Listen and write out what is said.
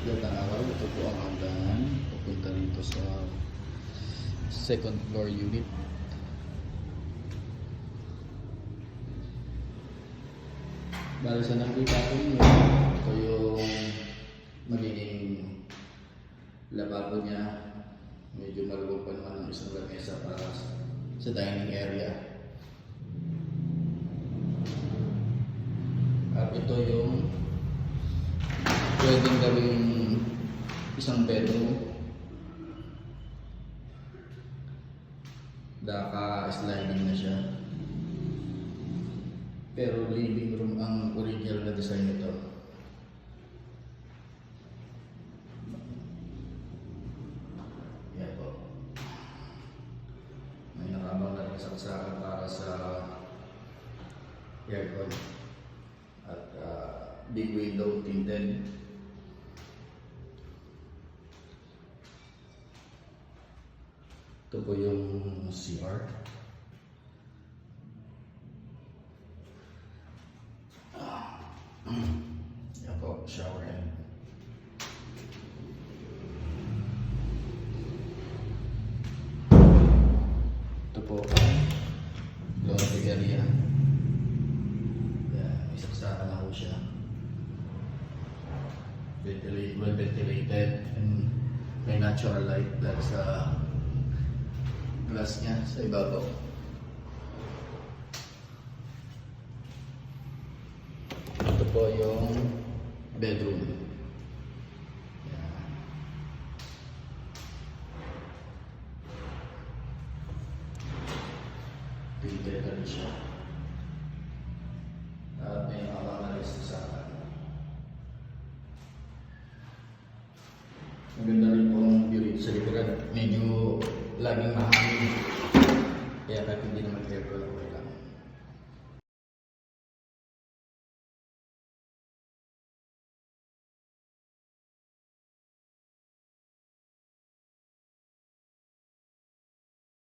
Magandang araw, ito po ang hagdanan papunta rito sa second floor unit. Bali sa nakita ko nyo, ito yung magiging lababo niya. Medyo maluwag pa naman ng isang lamesa para sa dining area. At ito yung pwedeng gawing isang bedroom. Naka-sliding na siya. Pero living room ang original na design nito. Yan po. May nakabang na saksakan para sa aircon. At big window tinted. Ito po yung CR. Yan po, shower head. Ito po, laundry area. Yan, may saksakan na po siya. Well ventilated and may natural light dahil sa glass niya sa ibabaw. Ito po yung bedroom. Yan. Tinted na rin siya. At may nakakamalis sa akin. Maganda rin po ang view rito sa likuran. Medyo laging mahangin. Kaya kahit hindi naman aircon, okay lang.